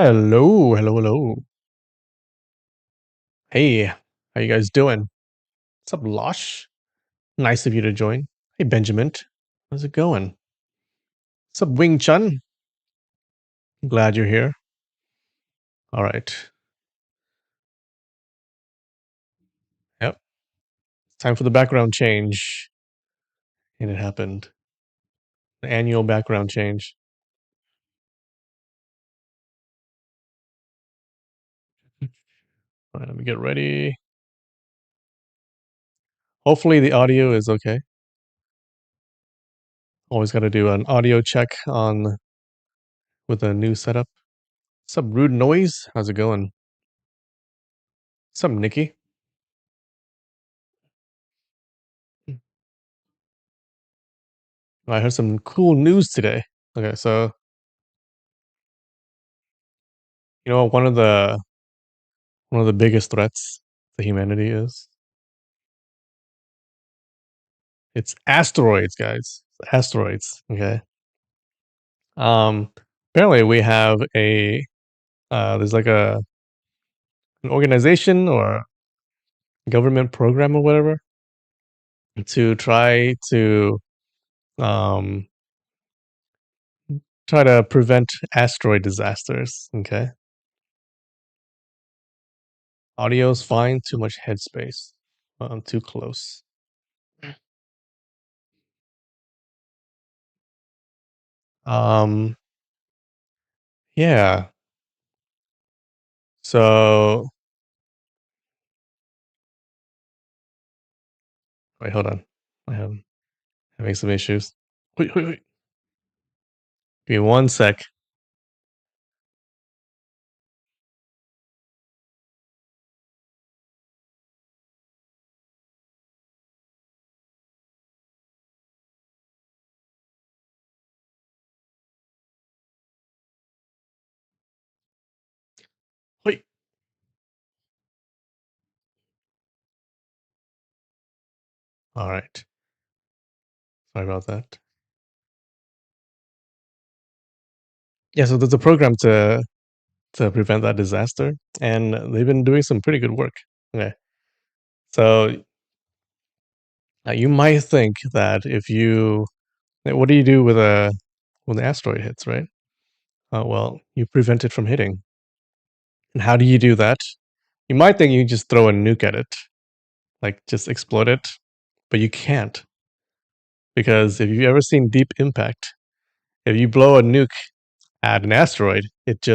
Hello, hello, hello. Hey, how you guys doing? What's up, Losh? Nice of you to join. Hey, Benjamin. How's it going? What's up, Wing Chun? Glad you're here. All right. Yep. Time for the background change. And it happened. The annual background change. All right, let me get ready. Hopefully the audio is okay. Always got to do an audio check on with a new setup. What's up, Rude Noise? How's it going? What's up, Nikki? I heard some cool news today. Okay, so one of the biggest threats to humanity is it's asteroids, guys. Asteroids. Okay. Um. Apparently, we have a there's like an organization or government program or whatever to um try to prevent asteroid disasters. Okay. Audio's fine. Too much headspace. Too close. Um. Yeah. So wait, hold on. I have having some issues. Wait, wait, wait. Give me one sec. Wait. All right. Sorry about that. Yeah, so there's a program to prevent that disaster, and they've been doing some pretty good work. Okay, so you might think that if you, what do you do with a when the asteroid hits, right? Well, you prevent it from hitting. And how do you do that? You might think you just throw a nuke at it, like just explode it, but you can't because if you've ever seen Deep Impact, if you blow a nuke at an asteroid, it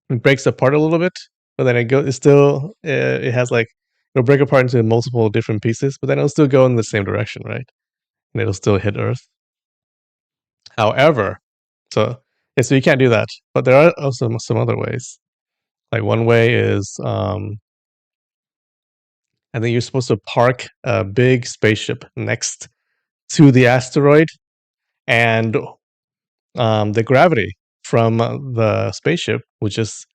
breaks apart a little bit, but then it's still it has like it'll break apart into multiple different pieces, but then it'll still go in the same direction, right? And it'll still hit Earth. However, so yeah, so you can't do that, but there are also some other ways. Like one way is I think you're supposed to park a big spaceship next to the asteroid, and the gravity from the spaceship will just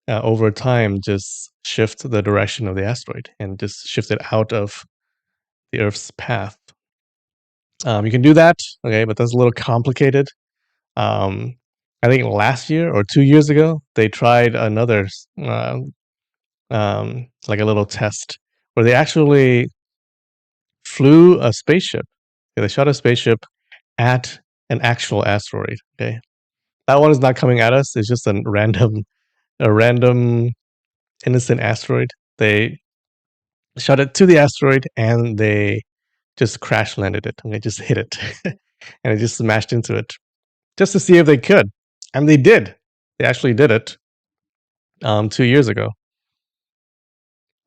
over time just shift the direction of the asteroid and just shift it out of the Earth's path. You can do that, okay, but that's a little complicated. Um, I think last year or 2 years ago, they tried another, like a little test where they actually flew a spaceship. They shot a spaceship at an actual asteroid. Okay, that one is not coming at us. It's just a random innocent asteroid. They shot it to the asteroid and they just crash landed it. And they just hit it, and it just smashed into it just to see if they could, and they did. They actually did it 2 years ago.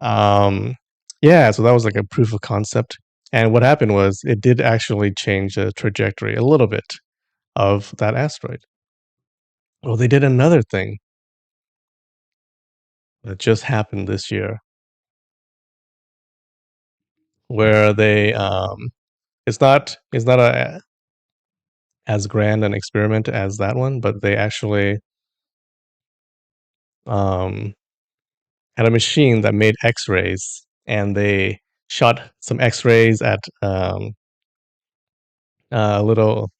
Um, yeah, so that was like a proof of concept. And what happened was it did actually change the trajectory a little bit of that asteroid. Well, they did another thing that just happened this year where they it's not a as grand an experiment as that one, but they actually um had a machine that made X-rays, and they shot some X-rays at a little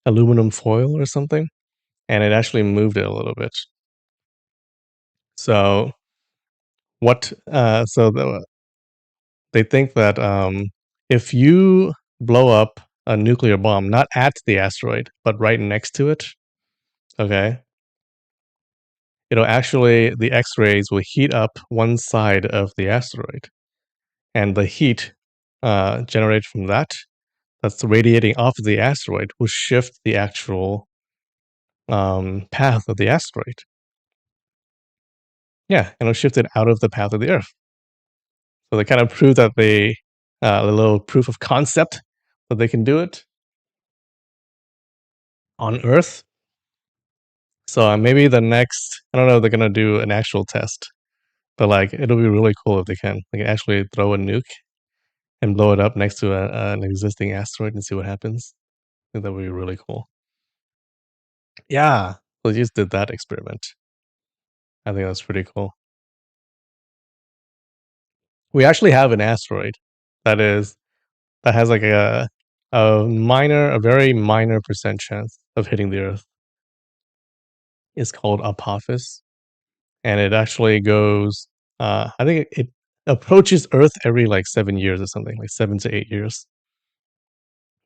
aluminum foil or something, and it actually moved it a little bit. So they think that if you blow up a nuclear bomb not at the asteroid but right next to it, okay, it'll actually the X-rays will heat up one side of the asteroid, and the heat generated from that's radiating off of the asteroid will shift the actual path of the asteroid. Yeah, and it'll shift it out of the path of the Earth. So they kind of prove that a little proof of concept that they can do it on Earth. So maybe the next, I don't know, if they're gonna do an actual test, but like it'll be really cool if they can. They can actually throw a nuke and blow it up next to an existing asteroid and see what happens. I think that would be really cool. Yeah, they just did that experiment. I think that's pretty cool. We actually have an asteroid that is that has like a very minor percent chance of hitting the Earth. It's called Apophis, and it actually goes. I think it approaches Earth every like 7 years or something, like 7 to 8 years.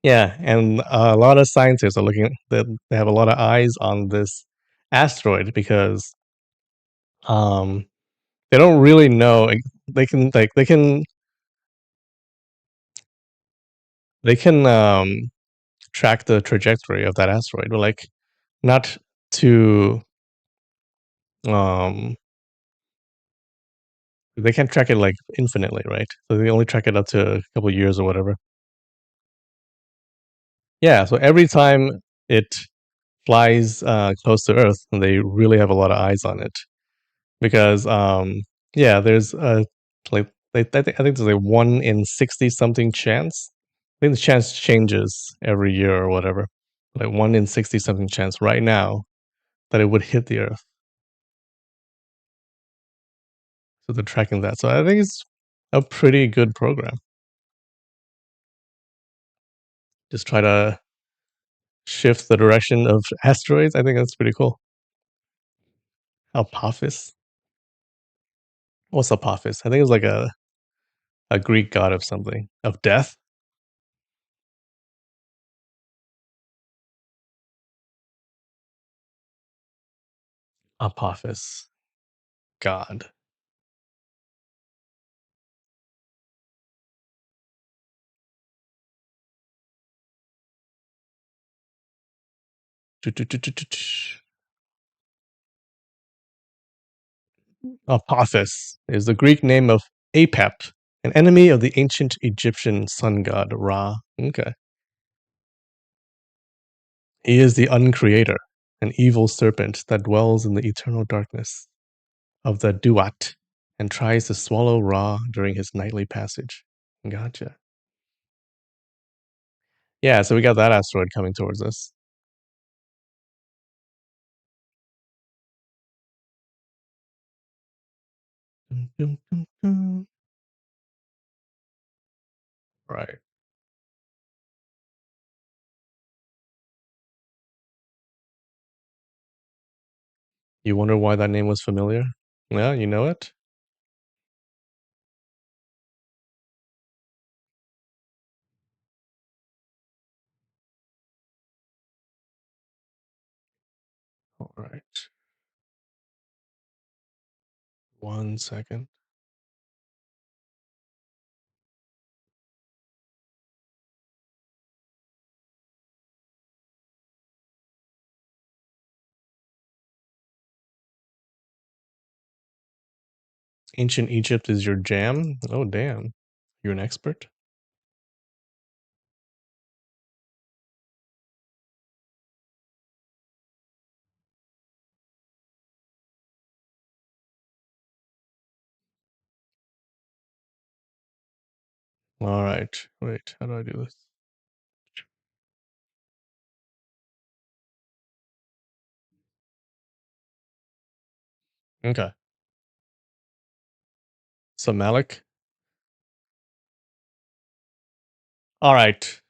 Yeah, and a lot of scientists are looking. They have a lot of eyes on this asteroid because um, they don't really know. They can like they can track the trajectory of that asteroid, but like not to um they can't track it like infinitely, right? So they only track it up to a couple years or whatever. Yeah, so every time it flies close to Earth, they really have a lot of eyes on it because yeah, there's a like I think there's a 1 in 60 something chance. I think the chance changes every year or whatever. Like 1 in 60 something chance right now that it would hit the Earth. So they're tracking that. So I think it's a pretty good program. Just try to shift the direction of asteroids. I think that's pretty cool. Apophis. What's Apophis? I think it's like a Greek god of something of death. Apophis, god. Apophis is the Greek name of Apep, an enemy of the ancient Egyptian sun god Ra. Okay. He is the uncreator, an evil serpent that dwells in the eternal darkness of the Duat and tries to swallow Ra during his nightly passage. Gotcha. Yeah, so we got that asteroid coming towards us. Dun, dun, dun, dun. Right. You wonder why that name was familiar? Yeah, you know it? All right. 1 second. Ancient Egypt is your jam? Oh, damn. You're an expert? All right. Wait, how do I do this? Okay. So, Malik? All right.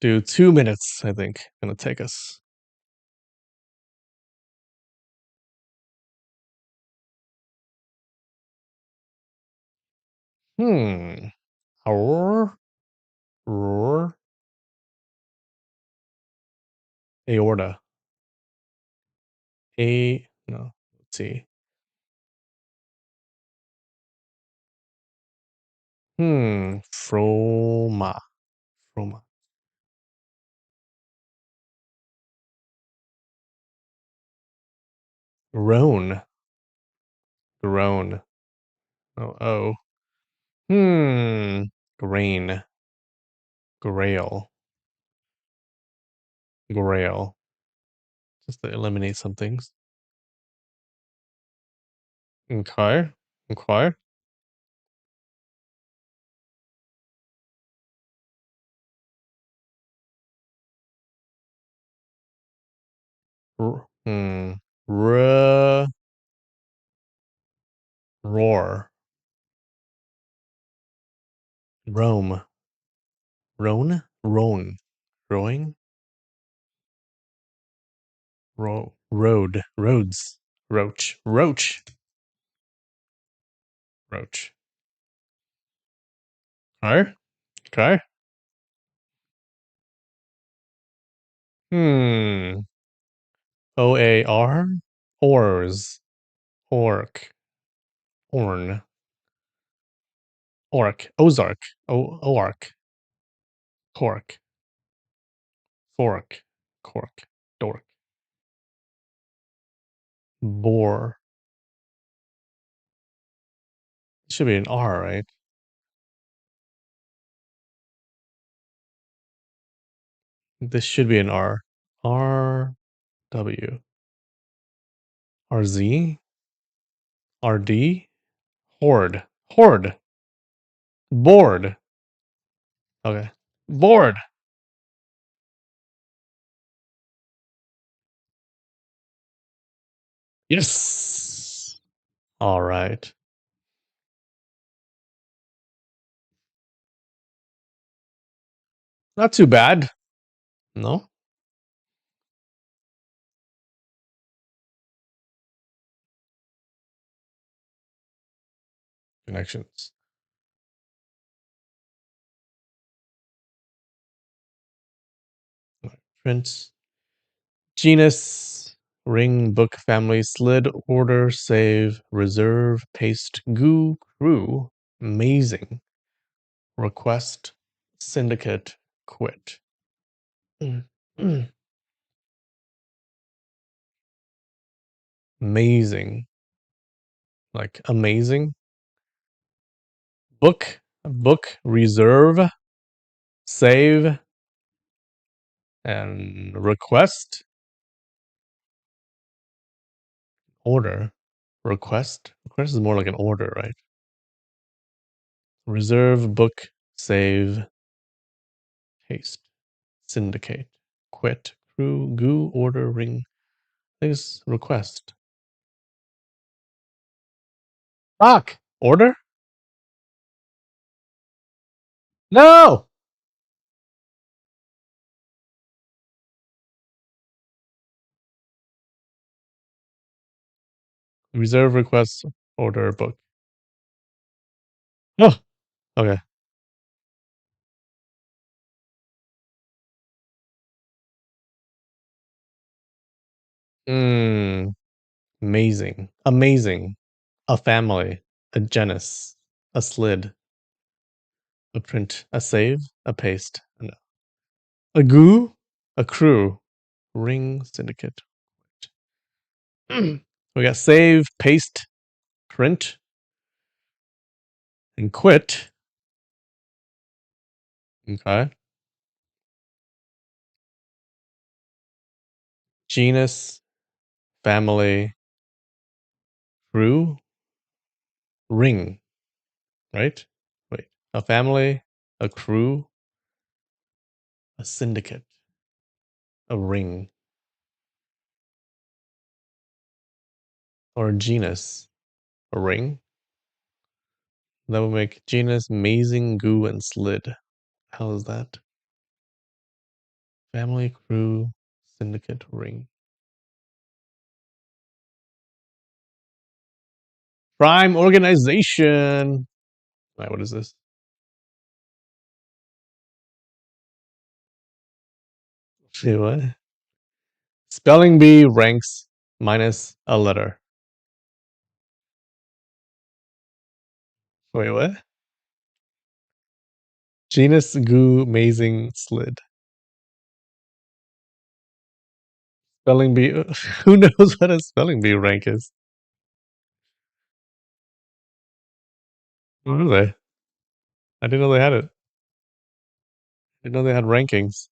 Do 2 minutes, I think. Gonna take us. Hmm. Roar, roar, aorta. No. Let's see. Froma. Froma. Roan. Groan. Oh, oh. Grain. Grail. Grail. Just to eliminate some things. Okay. Okay. R- hmm. R- roar. Rome. Roan? Roan. Rowing? Road. Roads. Roach. Roach. Roach. Okay. Okay. Hmm. OAR? Oars. Orc. Orn. Orc. Ozark. Oark. Cork. Fork. Cork. Dork. Boar. Should be an R, right? This should be an R. RW. RZ? RD? Horde. Horde. Board. Okay. Board. Yes. All right. Not too bad. No connections. Prince. Genus. Ring, book, family, slid, order, save, reserve, paste, goo, crew, amazing, request, syndicate, quit. Mm, mm. Amazing. Like amazing. Book, reserve, save, and request, order. Request is more like an order, right? Reserve, book, save, paste, syndicate, quit, crew, goo, order, ring. This request. Fuck! Order? No! Reserve request, order, book. Oh, okay. Mm, amazing. Amazing. A family, a genus, a slid, a print, a save, a paste, a goo, a crew, ring, syndicate. We got save, paste, print, and quit. Okay. Genus, family, crew, ring, right? Wait. A family, a crew, a syndicate, a ring, or a genus, a ring. That would make genus, amazing, goo, and slid. How is that? Family, crew, syndicate, ring. Prime organization. Wait, what is this? Wait, what? Spelling bee ranks minus a letter. Wait, what? Genus goo amazing slid. Spelling bee. Who knows what a spelling bee rank is? What are they? I didn't know they had it. I didn't know they had rankings.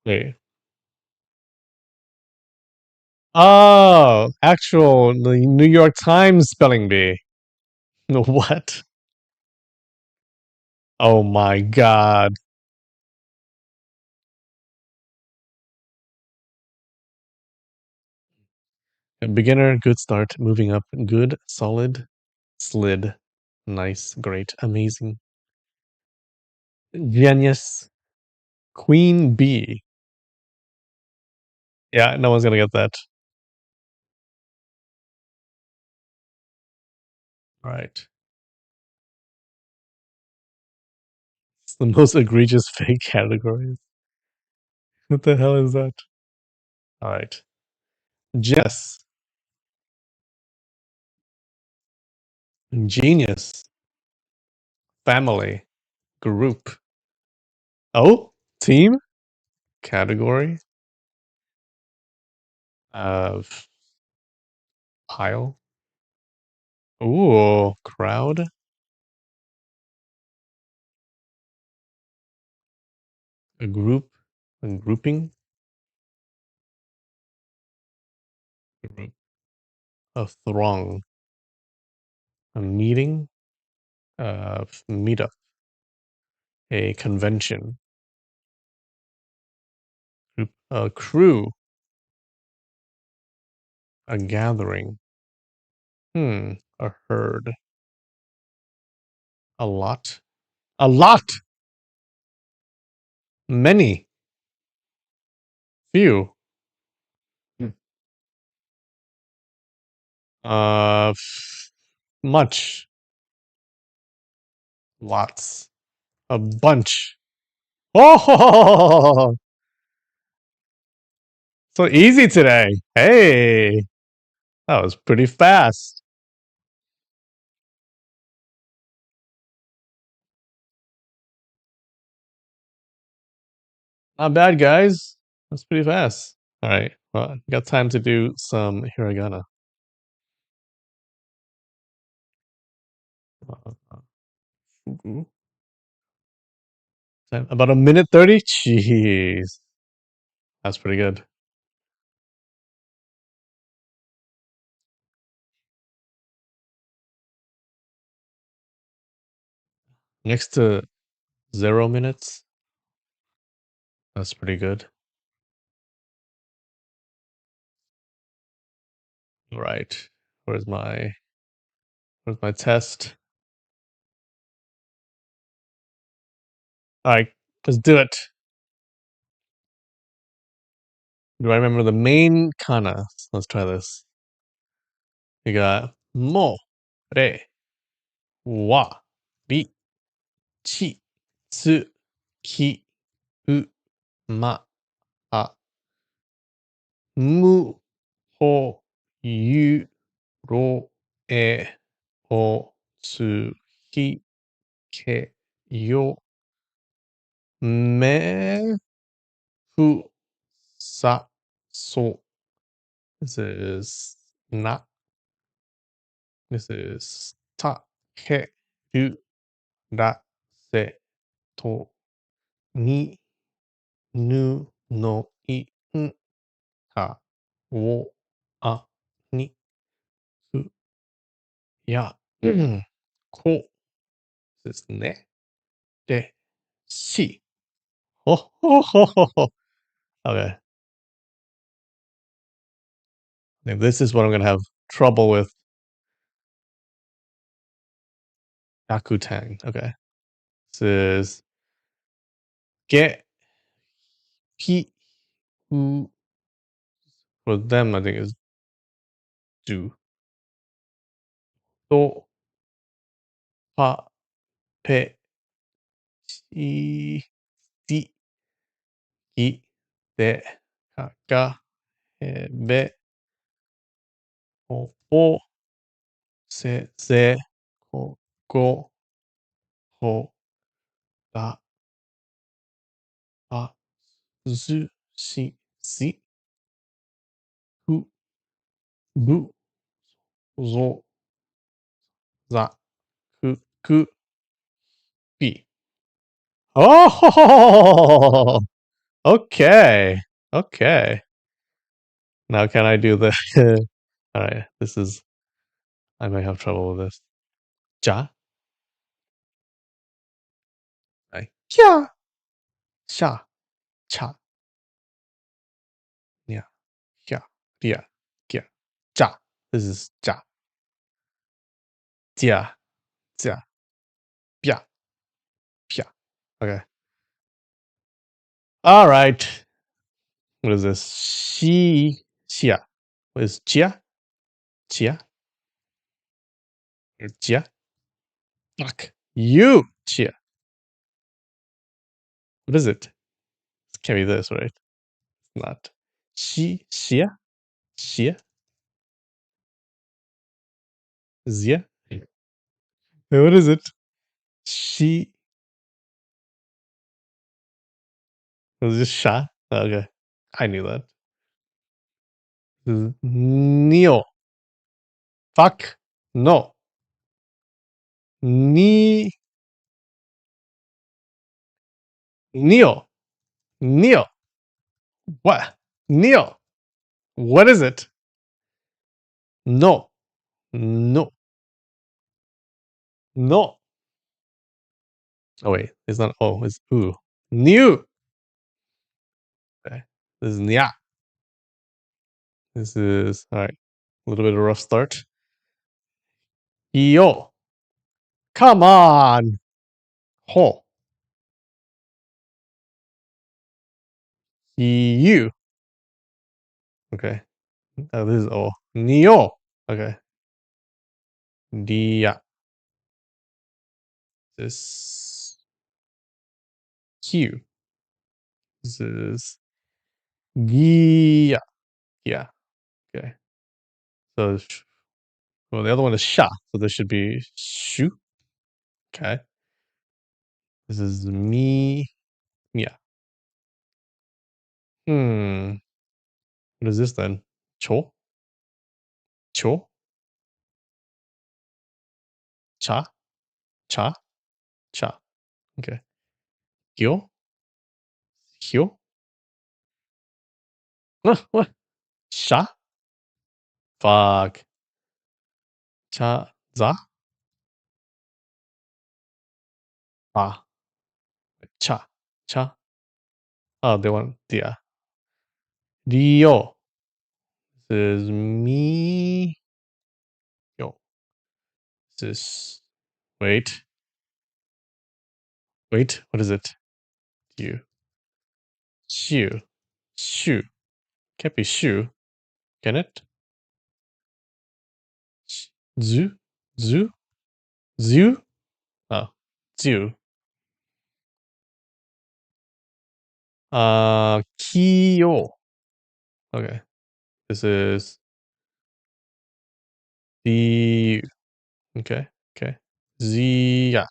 Wait. Oh, actual the New York Times spelling bee. What? Oh my god. A beginner, good start. Moving up, good, solid, slid. Nice, great, amazing. Genius. Queen bee. Yeah, no one's gonna get that. All right. It's the most egregious fake categories. What the hell is that? All right. Jess. Genius. Family. Group. Oh, team. Category. Of pile. Ooh, crowd. A group. A grouping. Group. A throng. A meeting. Meetup. A convention. Group. A crew. A gathering. A herd. A lot. A lot. Many. Few. Hmm. Much. Lots. A bunch. Oh, so easy today. Hey, that was pretty fast. Not bad, guys. That's pretty fast. All right. Well, got time to do some hiragana. Fugu. About a minute 30? Jeez. That's pretty good. Next to 0 minutes. That's pretty good. Right. Where's my test? All right, let's do it. Do I remember the main kana? Let's try this. We got mo, re, wa, ri, chi, tsu, ki, u, ma, a, mu, ho, yu, ro, e, o, tsu, ki, ke, yo, me, fu, sa, so. This is na. This is ta, he, ru, ra, se, to, ni, nu, no, i,ん、た、お、あ、に、う、や、こですね。で、し。ほほほほほ。Okay. This is what I'm gonna have trouble with. Yakutang. Okay. This is get. P, U, for them, I think is do. Do, pa, pe, i, di, i, de, ka, ga, be, o, o, se, ze, ko, go, ho, ga, a, zu, shi, si, ku, bu, zo, za, ku, ku, bi. Oh, okay. Okay. Now can I do the all right, this is I might have trouble with this. Ja, right. Ja, sha, cha, nya, ya, dia, kia, ja. This is ja, jia, jia, pia, pia. Okay. All right. What is this? Xia. What is chia? Chia? Chia? Fuck. You, chia. What is it? It can't be this, right? It's not. Xia? Xia? Zia? Wait, what is it? She was just sha? Okay. I knew that. Neo. Fuck. No. Ni. Neo. Neo. What? Neo. What is it? No. No. No. Oh, wait. It's not. Oh, it's ooh. New. Okay. This is nya. This is, all right. A little bit of a rough start. Yo. Come on. Ho. You. Okay. Oh, this is O. Neo. Okay. Dia. This Q. This is Gia. Yeah. Okay. So, well, the other one is Sha. So this should be Shu. Okay. This is me. Yeah. Hmm. What is this then? Cho. Cho. Cha. Cha. Cha. Okay. Hyo. Hyo. What? Sha. Fuck. Cha. Za. Ah. Cha. Cha. Oh, they want Dia. Dio. This is me. Yo. This is. Wait. Wait. What is it? You. Shu. Shu. Can't be Shu. Can it? Zu. Zu. Zu. Oh. Zu. Kyo. Okay. This is the. Okay. Okay. Zia.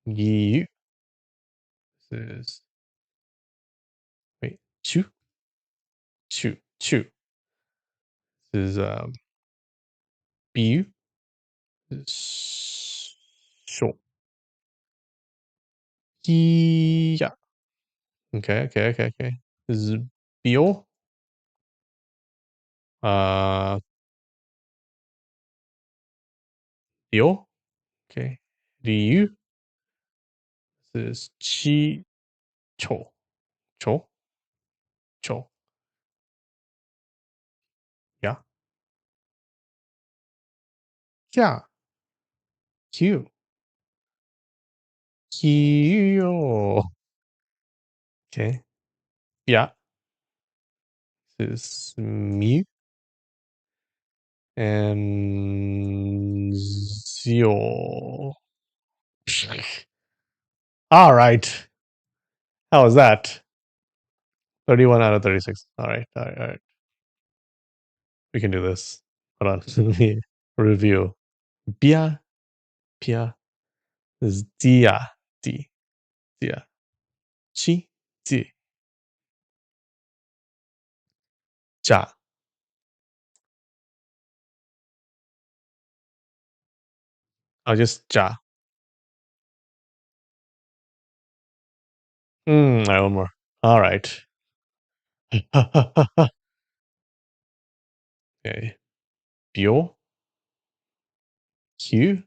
Yu. This is. Wait. Chu. Chu. Chu. This is Biu. This is Sho. Yeah. Okay. Okay. Okay. Okay. This is Bio. Uh. Bio. Okay. Ryu. This is Chi. Cho. Cho. Cho. Yeah. Yeah. Q. Kyo. Okay. Yeah. This is mu and zero. All right. How was that? 31 out of 36. All right. All right. All right. We can do this. Hold on. Let me review. Bia, pia is dia, di, dia. Chi, di, ja. Oh, just ja. All right, one more. All right. Okay. Bio, Q,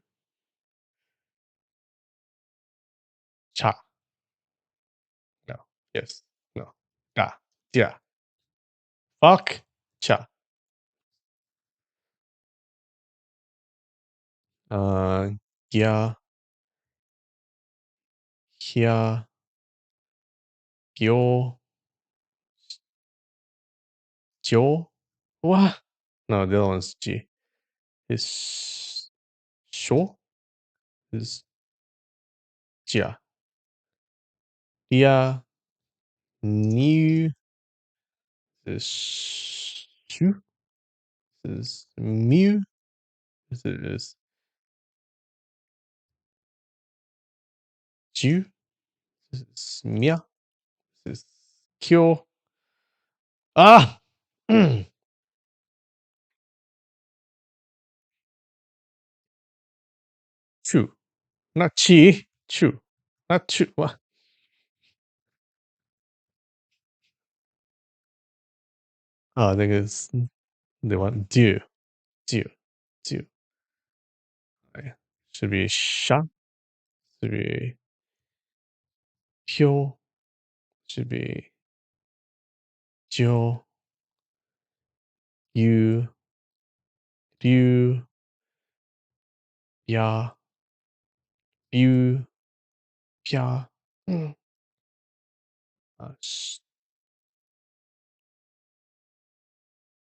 cha. No. Yes. No. Da. Dia. Fuck. Cha. Uh, Gia, Kia, Gyo, Jo. What? No, the other one's G. Is Sho? Is Jia. Dia, New, is Shu, is Mu, is Ju, is Mia, is Kyo. Ah! Chu. Not Chi. Chu. Not Chu. What? Oh, I think it's they want do. Do. Do. Okay. Should be Sha. Should be Hyo. Should be Jo. You. Ryu. Ya. You. Pia. Mm.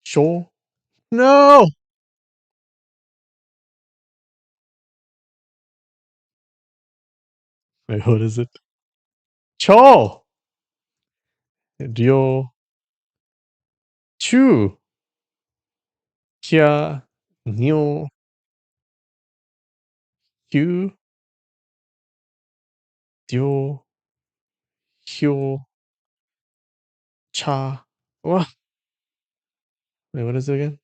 Sho. No! Wait, what is it? Cho! Ryo. Chu. Kia. Nyo. Hyu. Ryo. Hyo. Cha. What? Wait, what is it again?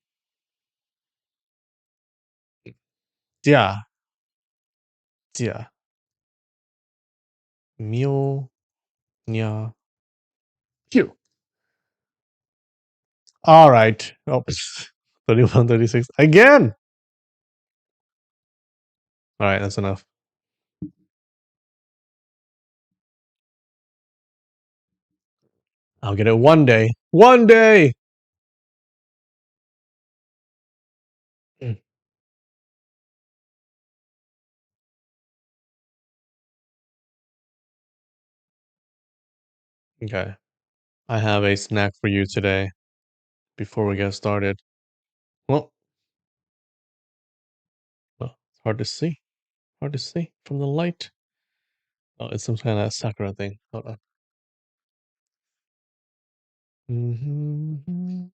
Dia. Dia. Myo. Nya. Hyu. All right. Oh, 31, 36. Again! All right, that's enough. I'll get it one day. One day! Mm, okay. I have a snack for you today before we get started. Well, it's hard to see. Hard to see from the light. Oh, it's some kind of Sakura thing. Hold on. Mhm.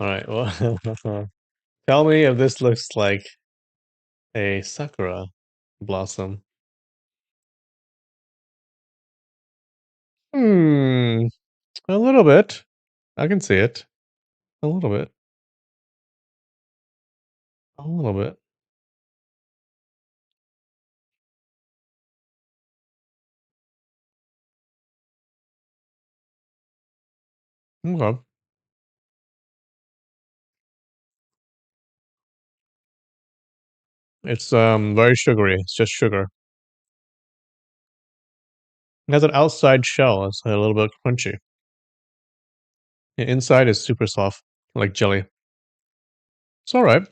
All right. Well, tell me if this looks like a Sakura blossom. Hmm. A little bit. I can see it. A little bit. A little bit. Okay. It's very sugary. It's just sugar. It has an outside shell. It's a little bit crunchy. Inside is super soft, like jelly. It's all right.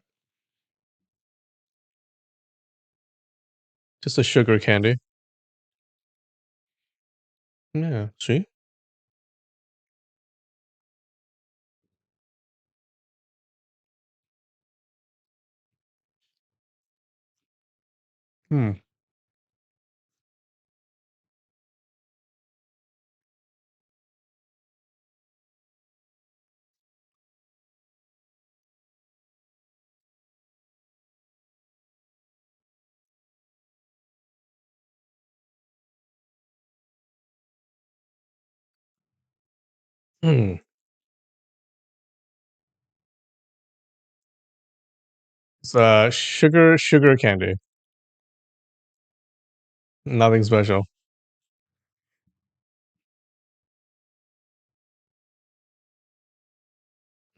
Just a sugar candy. Yeah. See. Hmm. Hmm. It's sugar candy. Nothing special.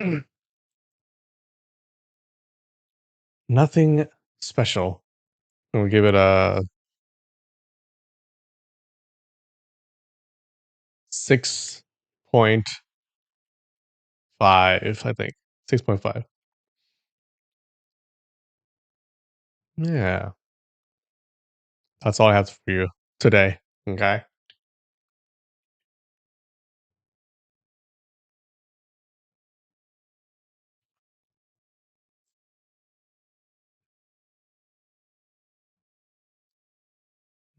Mm. Nothing special. We'll give it a 6.5, I think. 6.5. Yeah. That's all I have for you today. Okay.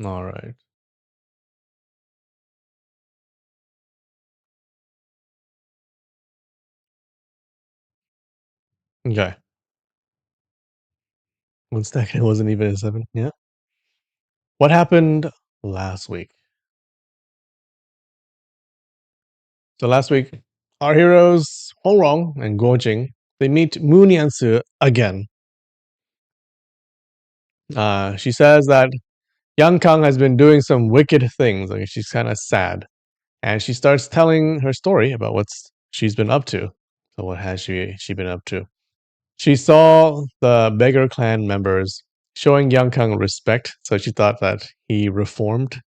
All right. Okay. One second. It wasn't even a 7. Yeah. What happened last week? So last week, our heroes, Hongrong and Guojing, they meet Moon Yansu again. She says that Yang Kang has been doing some wicked things. Like she's kind of sad. And she starts telling her story about what she's been up to. So what has she been up to? She saw the beggar clan members showing Yang Kang respect, so she thought that he reformed.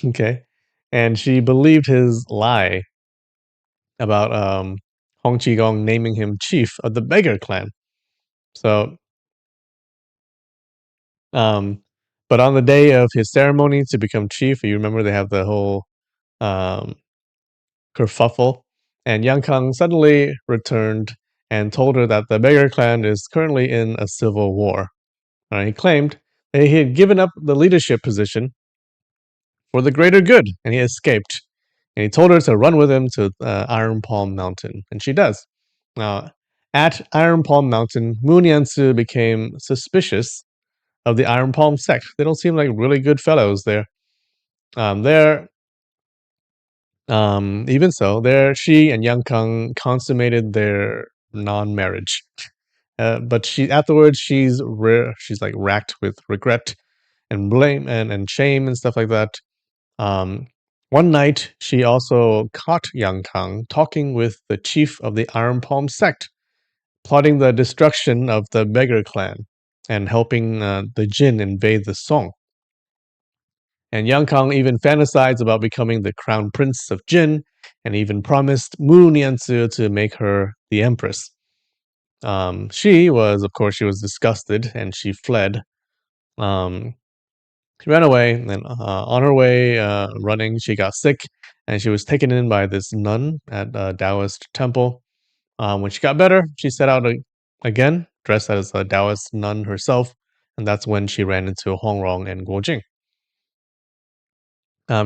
Okay. And she believed his lie about Hong Qigong naming him chief of the beggar clan. So um but on the day of his ceremony to become chief, you remember they have the whole um kerfuffle, and Yang Kang suddenly returned and told her that the beggar clan is currently in a civil war. He claimed that he had given up the leadership position for the greater good, and he escaped. And he told her to run with him to Iron Palm Mountain, and she does. Now, at Iron Palm Mountain, Moon Yansu became suspicious of the Iron Palm sect. They don't seem like really good fellows there. There, even so, there she and Yang Kang consummated their non-marriage. But she afterwards she's like racked with regret and blame and shame and stuff like that. Um, One night, she also caught Yang Kang talking with the chief of the Iron Palm sect, plotting the destruction of the beggar clan and helping the Jin invade the Song. And Yang Kang even fantasized about becoming the crown prince of Jin and even promised Mu Nianzi to make her the empress. Of course, she was disgusted and she fled. Um, she ran away, and then on her way running, she got sick, and she was taken in by this nun at a Taoist temple. When she got better, she set out again, dressed as a Taoist nun herself, and that's when she ran into Hongrong and Guojing.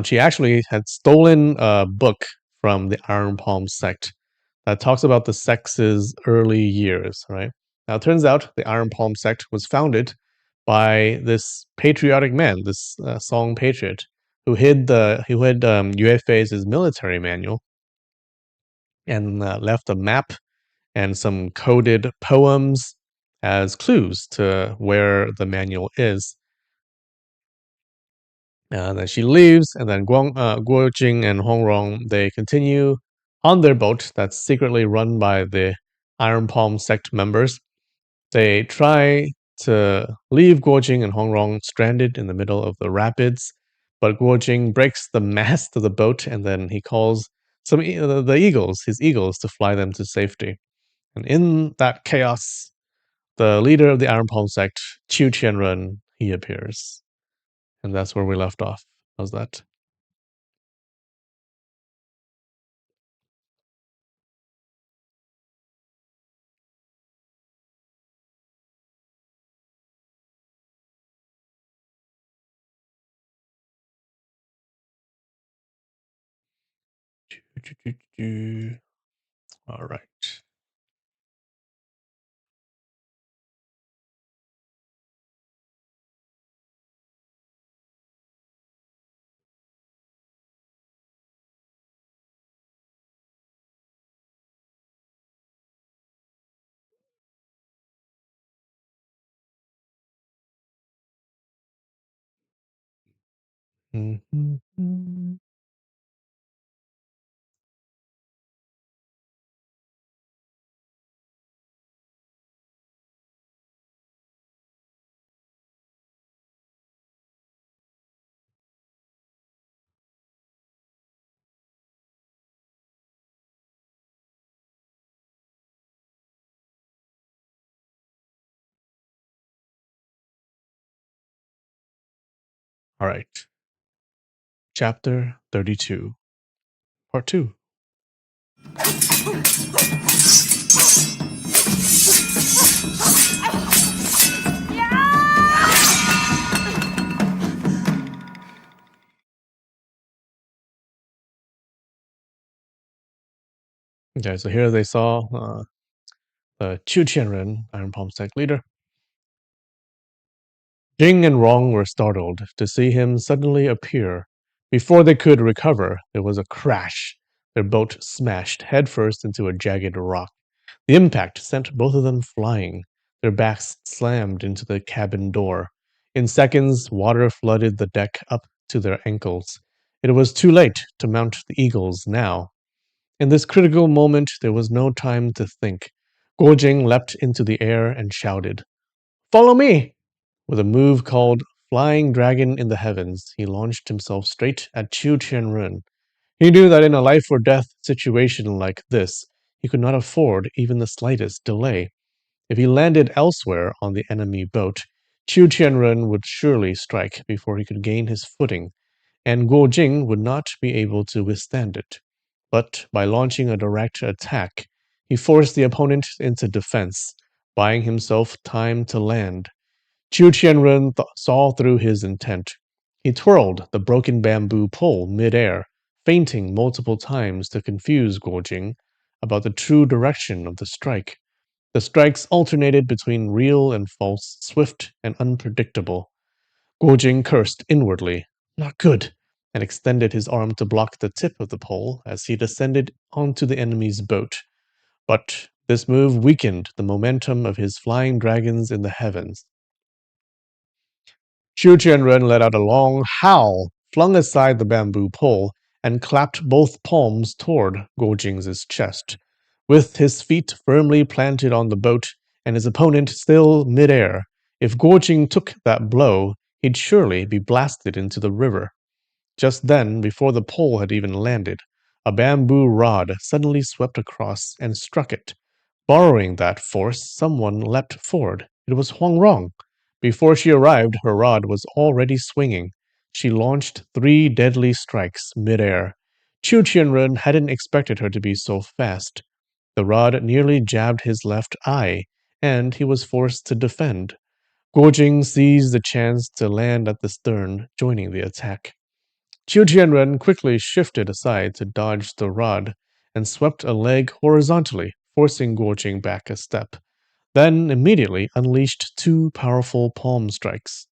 She actually had stolen a book from the Iron Palm sect that talks about the sect's early years, right? Now, it turns out the Iron Palm sect was founded by this patriotic man, this Song patriot, who hid Yue Fei's military manual and left a map and some coded poems as clues to where the manual is. Then she leaves, and then Guo Jing and Hong Rong they continue on their boat that's secretly run by the Iron Palm sect members. They try to leave Guo Jing and Hong Rong stranded in the middle of the rapids, but Guo Jing breaks the mast of the boat, and then he calls the eagles, his eagles, to fly them to safety. And in that chaos, the leader of the Iron Palm sect, Qiu Qianren, he appears. And that's where we left off. How's that? All right. Mhm. All right. Chapter 32, Part 2. Okay, so here they saw Chu Qianren, Iron Palm sect leader. Jing and Rong were startled to see him suddenly appear. Before they could recover, there was a crash. Their boat smashed headfirst into a jagged rock. The impact sent both of them flying. Their backs slammed into the cabin door. In seconds, water flooded the deck up to their ankles. It was too late to mount the eagles now. In this critical moment, there was no time to think. Guojing leapt into the air and shouted, "Follow me!" With a move called Flying Dragon in the Heavens, he launched himself straight at Chu Qianrun. He knew that in a life or death situation like this, he could not afford even the slightest delay. If he landed elsewhere on the enemy boat, Chu Qianrun would surely strike before he could gain his footing, and Guo Jing would not be able to withstand it. But by launching a direct attack, he forced the opponent into defense, buying himself time to land. Chu Qianren saw through his intent. He twirled the broken bamboo pole midair, feinting multiple times to confuse Guojing about the true direction of the strike. The strikes alternated between real and false, swift and unpredictable. Guojing cursed inwardly, "Not good," and extended his arm to block the tip of the pole as he descended onto the enemy's boat. But this move weakened the momentum of his flying dragons in the heavens. Xu Jianren let out a long howl, flung aside the bamboo pole, and clapped both palms toward Guo Jing's chest. With his feet firmly planted on the boat and his opponent still midair, if Guo Jing took that blow, he'd surely be blasted into the river. Just then, before the pole had even landed, a bamboo rod suddenly swept across and struck it. Borrowing that force, someone leapt forward. It was Huang Rong. Before she arrived, her rod was already swinging. She launched 3 deadly strikes midair. Chu Qianren hadn't expected her to be so fast. The rod nearly jabbed his left eye, and he was forced to defend. Guojing seized the chance to land at the stern, joining the attack. Qiu Jianren quickly shifted aside to dodge the rod and swept a leg horizontally, forcing Guojing back a step, then immediately unleashed 2 powerful palm strikes.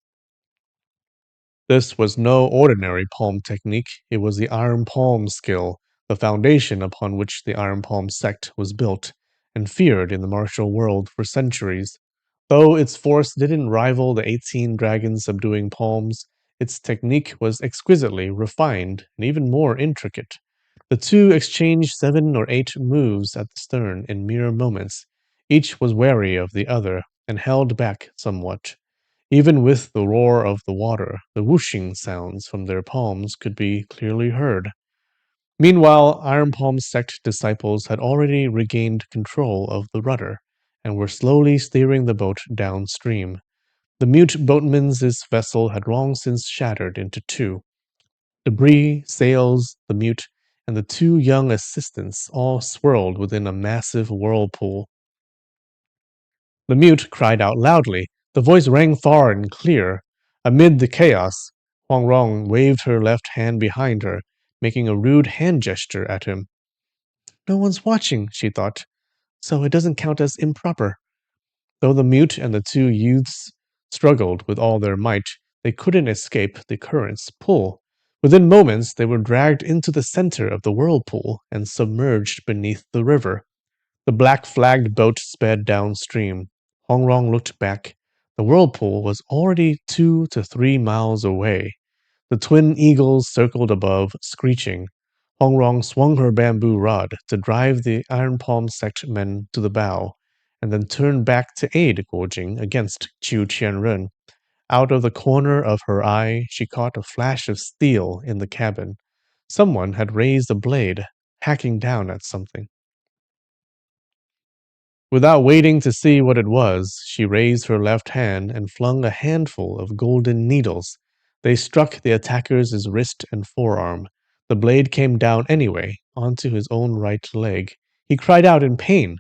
This was no ordinary palm technique, it was the Iron Palm skill, the foundation upon which the Iron Palm sect was built, and feared in the martial world for centuries. Though its force didn't rival the 18 dragons subduing palms, its technique was exquisitely refined and even more intricate. The two exchanged 7 or 8 moves at the stern in mere moments. Each was wary of the other and held back somewhat. Even with the roar of the water, the whooshing sounds from their palms could be clearly heard. Meanwhile, Iron Palm's sect disciples had already regained control of the rudder and were slowly steering the boat downstream. The mute boatman's vessel had long since shattered into two. Debris, sails, the mute, and the two young assistants all swirled within a massive whirlpool. The mute cried out loudly. The voice rang far and clear. Amid the chaos, Huang Rong waved her left hand behind her, making a rude hand gesture at him. No one's watching, she thought, so it doesn't count as improper. Though the mute and the two youths struggled with all their might, they couldn't escape the current's pull. Within moments, they were dragged into the center of the whirlpool and submerged beneath the river. The black flagged boat sped downstream. Hongrong looked back. The whirlpool was already 2 to 3 miles away. The twin eagles circled above, screeching. Hongrong swung her bamboo rod to drive the Iron Palm sect men to the bow, and then turned back to aid Guojing against Qiu Qianren. Out of the corner of her eye, she caught a flash of steel in the cabin. Someone had raised a blade, hacking down at something. Without waiting to see what it was, she raised her left hand and flung a handful of golden needles. They struck the attacker's wrist and forearm. The blade came down anyway, onto his own right leg. He cried out in pain.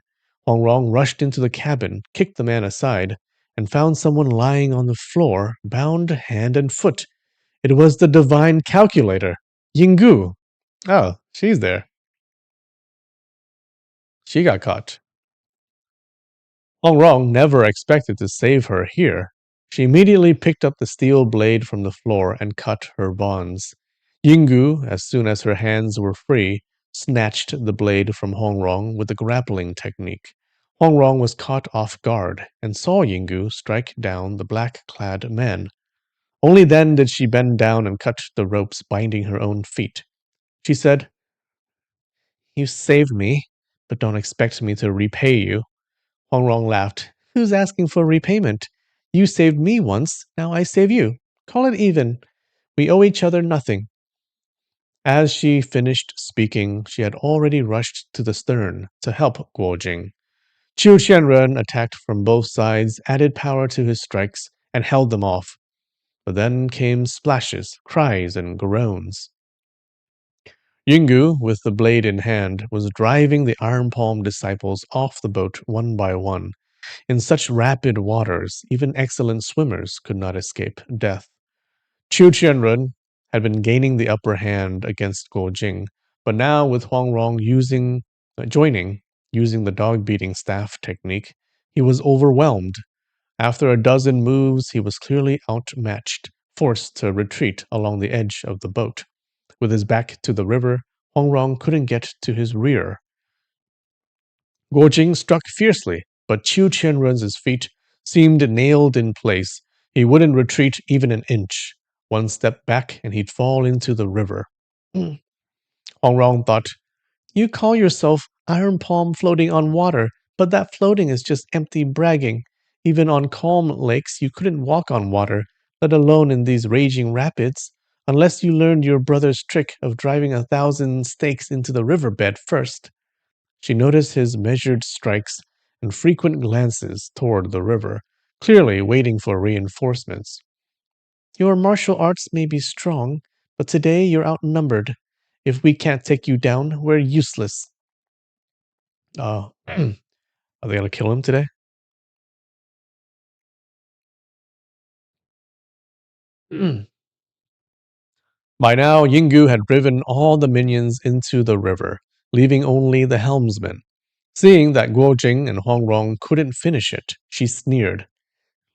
Huang Rong rushed into the cabin, kicked the man aside, and found someone lying on the floor, bound hand and foot. It was the divine calculator, Yinggu. Oh, she's there. She got caught. Huang Rong never expected to save her here. She immediately picked up the steel blade from the floor and cut her bonds. Yinggu, as soon as her hands were free, snatched the blade from Huang Rong with a grappling technique. Huang Rong was caught off guard and saw Yinggu strike down the black-clad man. Only then did she bend down and cut the ropes binding her own feet. She said, "You saved me, but don't expect me to repay you." Huang Rong laughed. Who's asking for repayment? You saved me once, now I save you. Call it even. We owe each other nothing. As she finished speaking, she had already rushed to the stern to help Guo Jing. Qiu Qianren attacked from both sides, added power to his strikes, and held them off. But then came splashes, cries, and groans. Yinggu, with the blade in hand, was driving the Iron Palm disciples off the boat one by one. In such rapid waters, even excellent swimmers could not escape death. Qiu Qianren had been gaining the upper hand against Guo Jing, but now with Huang Rong using the dog-beating staff technique, he was overwhelmed. After a dozen moves, he was clearly outmatched, forced to retreat along the edge of the boat. With his back to the river, Huang Rong couldn't get to his rear. Guo Jing struck fiercely, but Qiu Qianren's feet seemed nailed in place. He wouldn't retreat even an inch. One step back and he'd fall into the river. Huang Rong thought, you call yourself Iron Palm floating on water, but that floating is just empty bragging. Even on calm lakes, you couldn't walk on water, let alone in these raging rapids, unless you learned your brother's trick of driving 1,000 stakes into the riverbed first. She noticed his measured strikes and frequent glances toward the river, clearly waiting for reinforcements. Your martial arts may be strong, but today you're outnumbered. If we can't take you down, we're useless. Are they going to kill him today? By now, Yinggu had driven all the minions into the river, leaving only the helmsman. Seeing that Guo Jing and Huang Rong couldn't finish it, she sneered.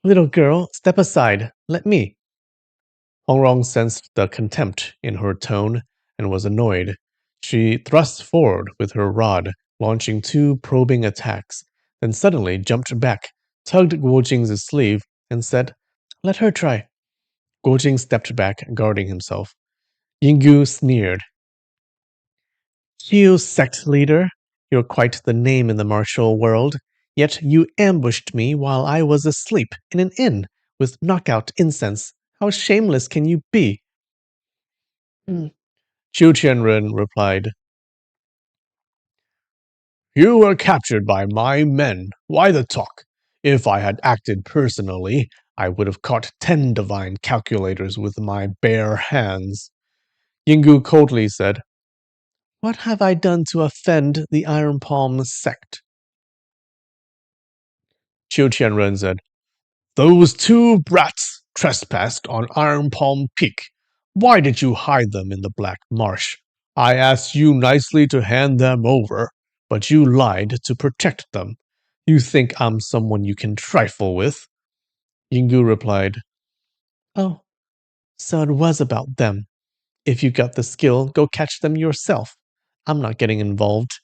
Little girl, step aside. Let me. Huang Rong sensed the contempt in her tone and was annoyed. She thrust forward with her rod, launching 2 probing attacks, then suddenly jumped back, tugged Guo Jing's sleeve, and said, Let her try. Guo Jing stepped back, guarding himself. Yinggu sneered. You sect leader, you're quite the name in the martial world, yet you ambushed me while I was asleep in an inn with knockout incense. How shameless can you be? Qiu Qianren replied, "You were captured by my men. Why the talk? If I had acted personally, I would have caught 10 divine calculators with my bare hands." Yingu coldly said, "What have I done to offend the Iron Palm sect?" Qiu Qianren said, "Those two brats trespassed on Iron Palm Peak. Why did you hide them in the Black Marsh? I asked you nicely to hand them over, but you lied to protect them. You think I'm someone you can trifle with?" Yingu replied, "Oh, so it was about them. If you got the skill, go catch them yourself. I'm not getting involved."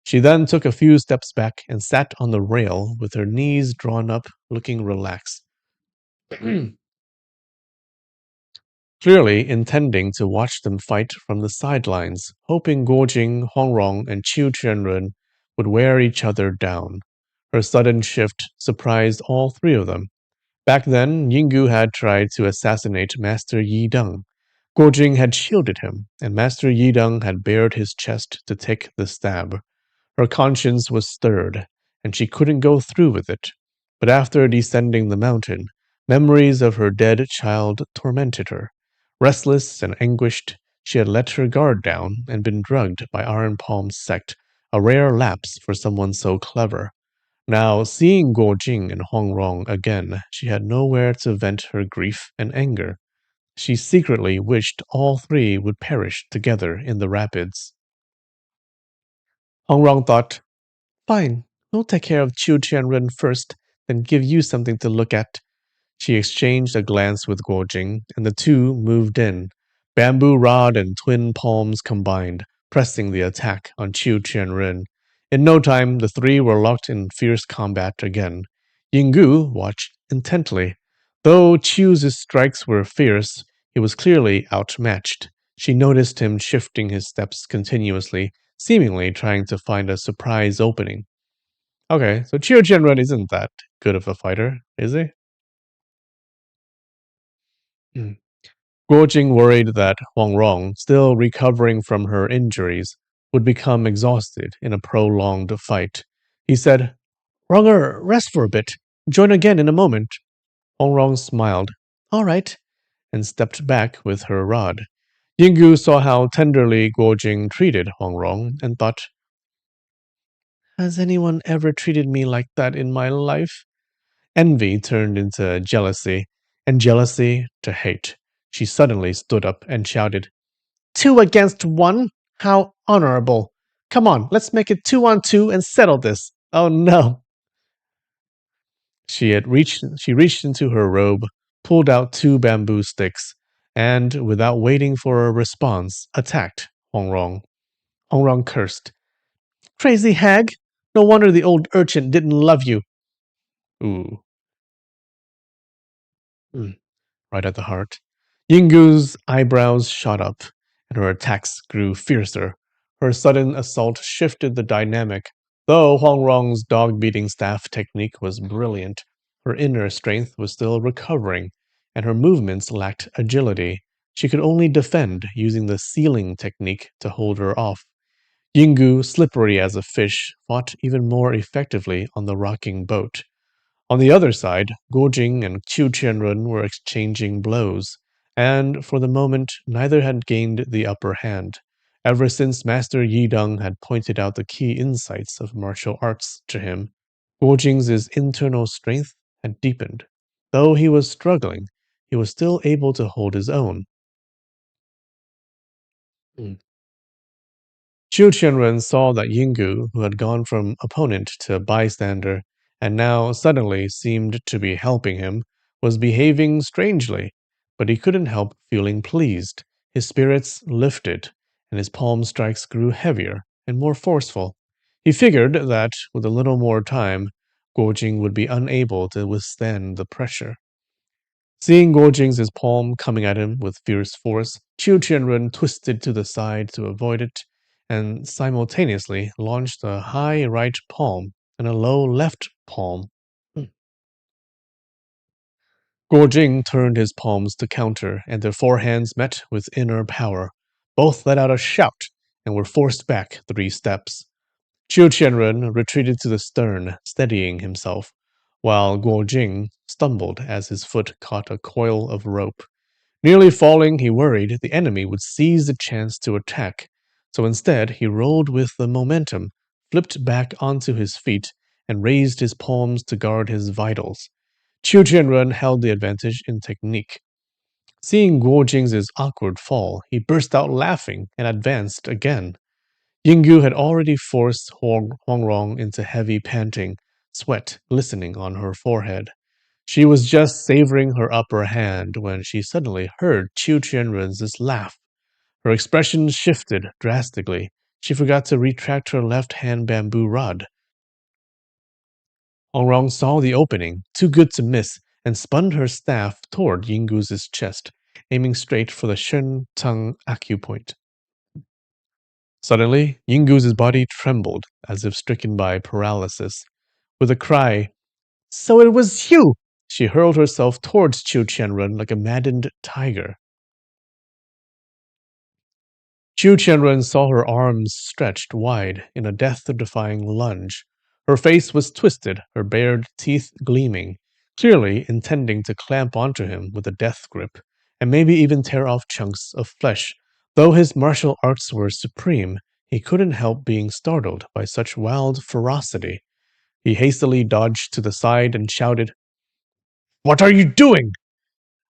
She then took a few steps back and sat on the rail with her knees drawn up, looking relaxed. Clearly intending to watch them fight from the sidelines, hoping Guojing, Hongrong, and Qiu Qianren would wear each other down. Her sudden shift surprised all three of them. Back then, Yinggu had tried to assassinate Master Yi Deng. Guojing had shielded him, and Master Yi Deng had bared his chest to take the stab. Her conscience was stirred, and she couldn't go through with it. But after descending the mountain, memories of her dead child tormented her. Restless and anguished, she had let her guard down and been drugged by Iron Palm's sect, a rare lapse for someone so clever. Now, seeing Guo Jing and Hong Rong again, she had nowhere to vent her grief and anger. She secretly wished all three would perish together in the rapids. Hong Rong thought, "Fine, we'll take care of Chu Tianren first, then give you something to look at." She exchanged a glance with Guojing, and the two moved in, bamboo rod and twin palms combined, pressing the attack on Chu Tianren. In no time, the three were locked in fierce combat again. Yinggu watched intently. Though Chu's strikes were fierce, he was clearly outmatched. She noticed him shifting his steps continuously, seemingly trying to find a surprise opening. Okay, so Chiu Jianren isn't that good of a fighter, is he? Hmm. Guo Jing worried that Huang Rong, still recovering from her injuries, would become exhausted in a prolonged fight. He said, "Ronger, rest for a bit. Join again in a moment." Huang Rong smiled. "All right," and stepped back with her rod. Yinggu saw how tenderly Guo Jing treated Huang Rong and thought, "Has anyone ever treated me like that in my life?" Envy turned into jealousy, and jealousy to hate. She suddenly stood up and shouted, "Two against one? How honorable! Come on, let's make it 2-on-2 and settle this." Oh no! She reached into her robe, pulled out two bamboo sticks, and, without waiting for a response, attacked Hong Rong. Hong Rong cursed. "Crazy hag! No wonder the old urchin didn't love you." Ooh. Right at the heart. Yingu's eyebrows shot up, and her attacks grew fiercer. Her sudden assault shifted the dynamic. Though Huang Rong's dog beating staff technique was brilliant, her inner strength was still recovering, and her movements lacked agility. She could only defend using the sealing technique to hold her off. Yingu, slippery as a fish, fought even more effectively on the rocking boat. On the other side, Guojing and Qiu Qianrun were exchanging blows, and for the moment neither had gained the upper hand, ever since Master Yi Deng had pointed out the key insights of martial arts to him. Guojing's internal strength had deepened. Though he was struggling, he was still able to hold his own. Qiu Qianren saw that Yinggu, who had gone from opponent to bystander, and now suddenly seemed to be helping him, was behaving strangely, but he couldn't help feeling pleased. His spirits lifted, and his palm strikes grew heavier and more forceful. He figured that, with a little more time, Guojing would be unable to withstand the pressure. Seeing Guojing's palm coming at him with fierce force, Qiu Qianrun twisted to the side to avoid it, and simultaneously launched a high right palm and a low left palm. Guojing turned his palms to counter, and their forehands met with inner power. Both let out a shout and were forced back 3 steps. Qiu Qianren retreated to the stern, steadying himself, while Guo Jing stumbled as his foot caught a coil of rope. Nearly falling, he worried the enemy would seize the chance to attack, so instead he rolled with the momentum, flipped back onto his feet, and raised his palms to guard his vitals. Qiu Jianren held the advantage in technique. Seeing Guo Jing's awkward fall, he burst out laughing and advanced again. Yinggu had already forced Huangrong into heavy panting, sweat glistening on her forehead. She was just savoring her upper hand when she suddenly heard Qiu Qianren's laugh. Her expression shifted drastically. She forgot to retract her left hand bamboo rod. Huangrong saw the opening, too good to miss, and spun her staff toward Yinggu's chest, aiming straight for the Shen Teng acupoint. Suddenly, Yinggu's body trembled as if stricken by paralysis. With a cry, "So it was you!" she hurled herself towards Qiu Qianren like a maddened tiger. Qiu Qianren saw her arms stretched wide in a death-defying lunge. Her face was twisted, her bared teeth gleaming, clearly intending to clamp onto him with a death grip, and maybe even tear off chunks of flesh. Though his martial arts were supreme, he couldn't help being startled by such wild ferocity. He hastily dodged to the side and shouted, "What are you doing?"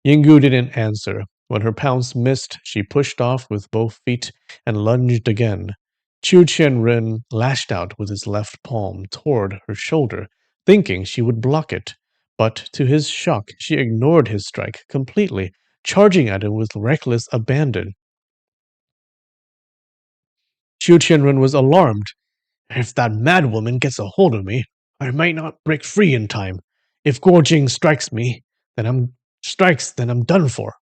Yinggu didn't answer. When her pounce missed, she pushed off with both feet and lunged again. Qiu Qianren lashed out with his left palm toward her shoulder, thinking she would block it. But to his shock, she ignored his strike completely, charging at him with reckless abandon. Qiu Qianren was alarmed. "If that mad woman gets a hold of me, I might not break free in time. If Guo Jing then I'm done for."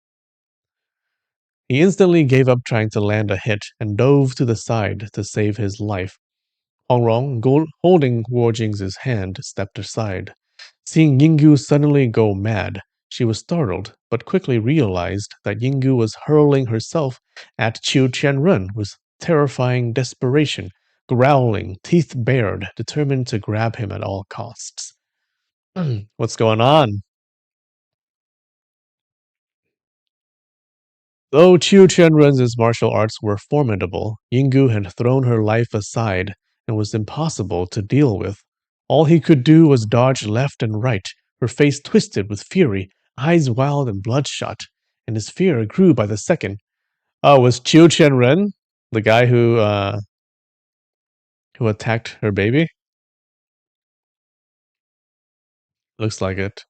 He instantly gave up trying to land a hit and dove to the side to save his life. Huangrong, holding Guo Jing's hand, stepped aside. Seeing Yinggu suddenly go mad, she was startled, but quickly realized that Yinggu was hurling herself at Qiu Qianren with terrifying desperation, growling, teeth bared, determined to grab him at all costs. What's going on? Though Qiu Qianren's martial arts were formidable, Yinggu had thrown her life aside and was impossible to deal with. All he could do was dodge left and right, her face twisted with fury, eyes wild and bloodshot, and his fear grew by the second. Oh, was Qiu Qianren the guy who attacked her baby? Looks like it.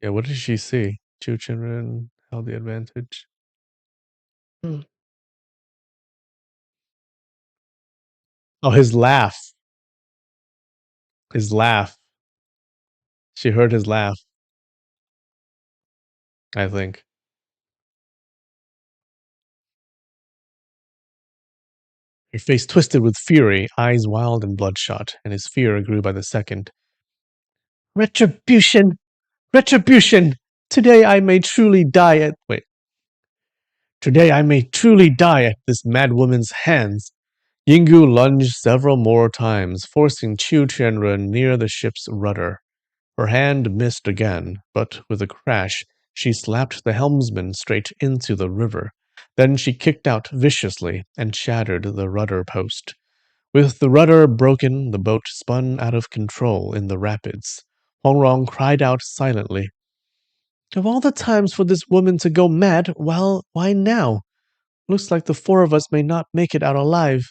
Yeah, what did she see? Qiu Qianren held the advantage. Hmm. Oh, his laugh. His laugh. She heard his laugh, I think. Her face twisted with fury, eyes wild and bloodshot, and his fear grew by the second. Retribution! Retribution! Today I may truly die at wait. Today I may truly die at this mad woman's hands. Yinggu lunged several more times, forcing Qiu Qianren near the ship's rudder. Her hand missed again, but with a crash, she slapped the helmsman straight into the river. Then she kicked out viciously and shattered the rudder post. With the rudder broken, the boat spun out of control in the rapids. Huangrong cried out silently, "Of all the times for this woman to go mad, well, why now? Looks like the 4 of us may not make it out alive."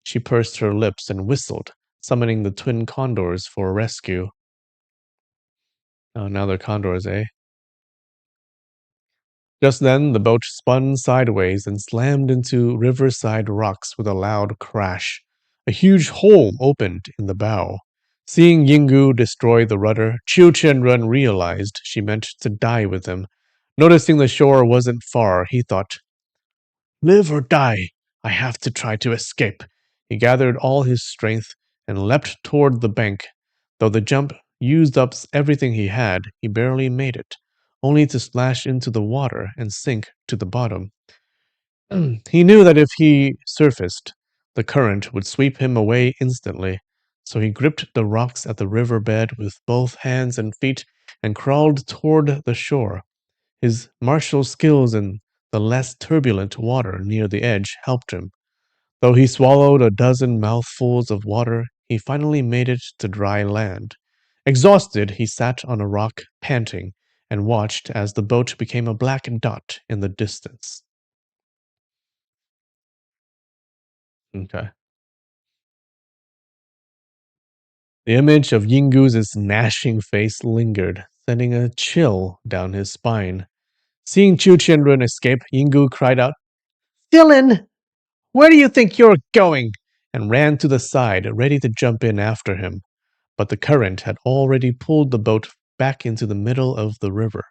She pursed her lips and whistled, summoning the twin condors for rescue. Oh, now they're condors, eh? Just then, the boat spun sideways and slammed into riverside rocks with a loud crash. A huge hole opened in the bow. Seeing Yinggu destroy the rudder, Qiu Qianren realized she meant to die with him. Noticing the shore wasn't far, he thought, "Live or die, I have to try to escape." He gathered all his strength and leapt toward the bank. Though the jump used up everything he had, he barely made it, only to splash into the water and sink to the bottom. He knew that if he surfaced, the current would sweep him away instantly, so he gripped the rocks at the river bed with both hands and feet and crawled toward the shore. His martial skills in the less turbulent water near the edge helped him. Though he swallowed a dozen mouthfuls of water, he finally made it to dry land. Exhausted, he sat on a rock, panting, and watched as the boat became a black dot in the distance. Okay. The image of Yingu's gnashing face lingered, sending a chill down his spine. Seeing Chu Qianrun escape, Yingu cried out, Dylan! Where do you think you're going? And ran to the side, ready to jump in after him. But the current had already pulled the boat back into the middle of the river.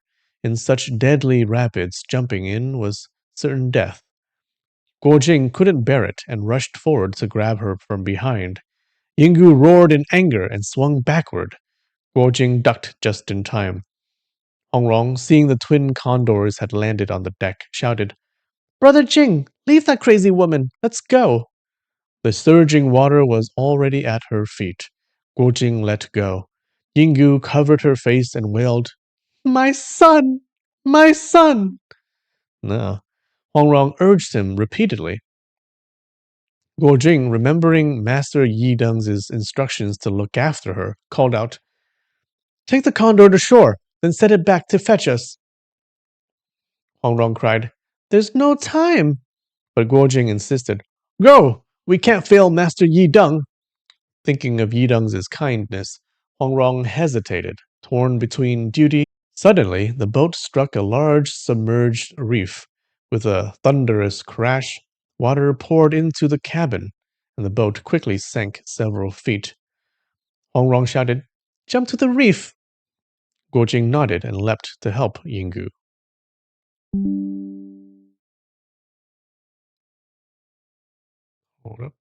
In such deadly rapids, jumping in was certain death. Guo Jing couldn't bear it and rushed forward to grab her from behind. Yinggu roared in anger and swung backward. Guo Jing ducked just in time. Hongrong, seeing the twin condors had landed on the deck, shouted, Brother Jing, leave that crazy woman. Let's go. The surging water was already at her feet. Guo Jing let go. Yinggu covered her face and wailed, My son! My son! No. Hongrong urged him repeatedly. Guo Jing, remembering Master Yi Deng's instructions to look after her, called out, Take the condor to shore, then set it back to fetch us. Hongrong cried, There's no time. But Guo Jing insisted, Go! We can't fail Master Yi Deng. Thinking of Yi Deng's kindness, Hongrong hesitated, torn between duty. Suddenly, the boat struck a large submerged reef. With a thunderous crash, water poured into the cabin, and the boat quickly sank several feet. Hongrong shouted, Jump to the reef! Guo Jing nodded and leapt to help Yinggu. Hold up.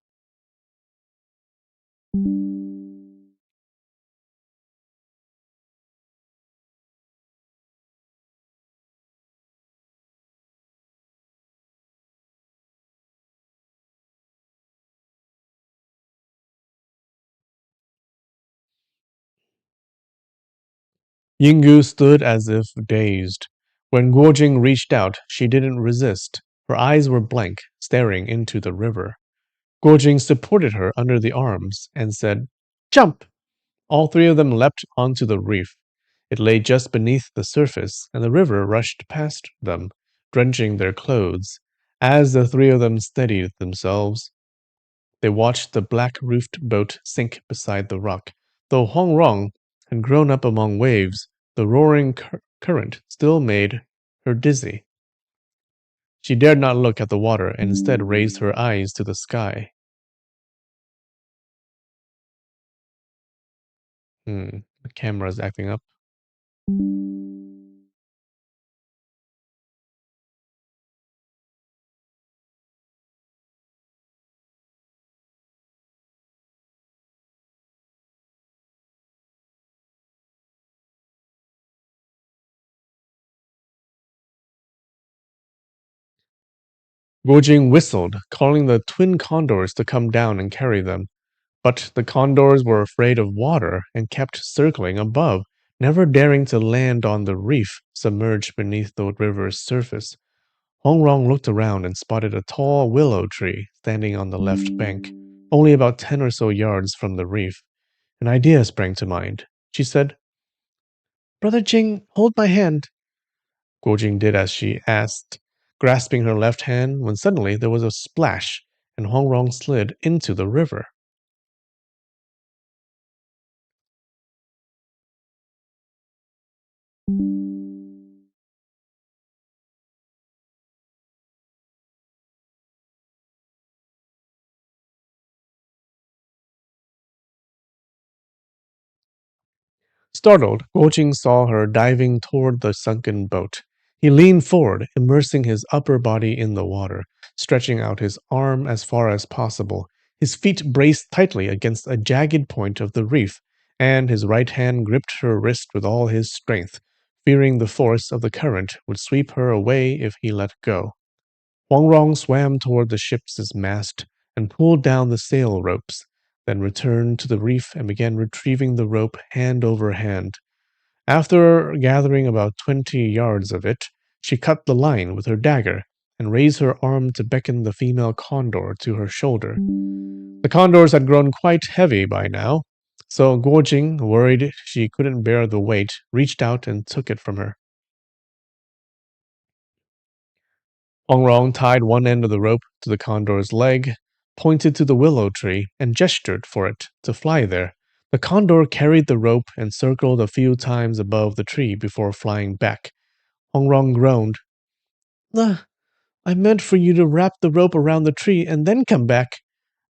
Yinggu stood as if dazed. When Guojing reached out, she didn't resist. Her eyes were blank, staring into the river. Guojing supported her under the arms and said, Jump! All three of them leapt onto the reef. It lay just beneath the surface, and the river rushed past them, drenching their clothes. As the three of them steadied themselves, they watched the black-roofed boat sink beside the rock. Though Hong Rong had grown up among waves, the roaring current still made her dizzy. She dared not look at the water and instead raised her eyes to the sky. The camera is acting up. Guojing whistled, calling the twin condors to come down and carry them. But the condors were afraid of water and kept circling above, never daring to land on the reef submerged beneath the river's surface. Hongrong looked around and spotted a tall willow tree standing on the left bank, only about 10 or so yards from the reef. An idea sprang to mind. She said, Brother Jing, hold my hand. Guojing did as she asked, grasping her left hand, when suddenly there was a splash, and Hongrong slid into the river. Startled, Guojing saw her diving toward the sunken boat. He leaned forward, immersing his upper body in the water, stretching out his arm as far as possible. His feet braced tightly against a jagged point of the reef, and his right hand gripped her wrist with all his strength, fearing the force of the current would sweep her away if he let go. Huang Rong swam toward the ship's mast and pulled down the sail ropes, then returned to the reef and began retrieving the rope hand over hand. After gathering about 20 yards of it, she cut the line with her dagger and raised her arm to beckon the female condor to her shoulder. The condors had grown quite heavy by now, so Guojing, worried she couldn't bear the weight, reached out and took it from her. Rong tied one end of the rope to the condor's leg, pointed to the willow tree, and gestured for it to fly there. The condor carried the rope and circled a few times above the tree before flying back. Rong groaned. "Ah, I meant for you to wrap the rope around the tree and then come back."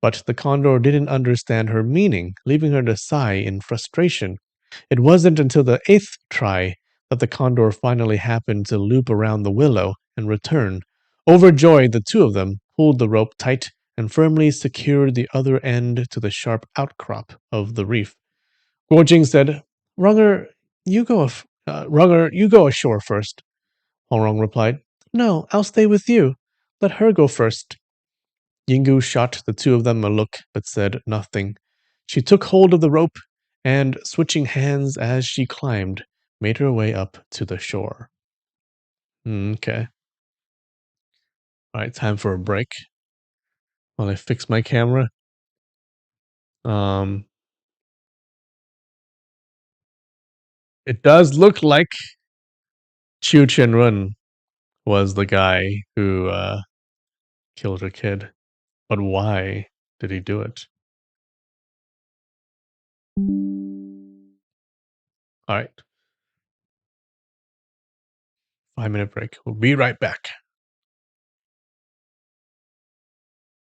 But the condor didn't understand her meaning, leaving her to sigh in frustration. It wasn't until the eighth try that the condor finally happened to loop around the willow and return. Overjoyed, the two of them pulled the rope tight and firmly secured the other end to the sharp outcrop of the reef. Guojing said, Runger, you go ashore first." Hongrong replied, "No, I'll stay with you. Let her go first." Yingu shot the two of them a look, but said nothing. She took hold of the rope and, switching hands as she climbed, made her way up to the shore. Okay. All right, time for a break while I fix my camera. Um, it does look like Chiu Chen Run was the guy who killed her kid. But why did he do it? All right, 5-minute break. We'll be right back.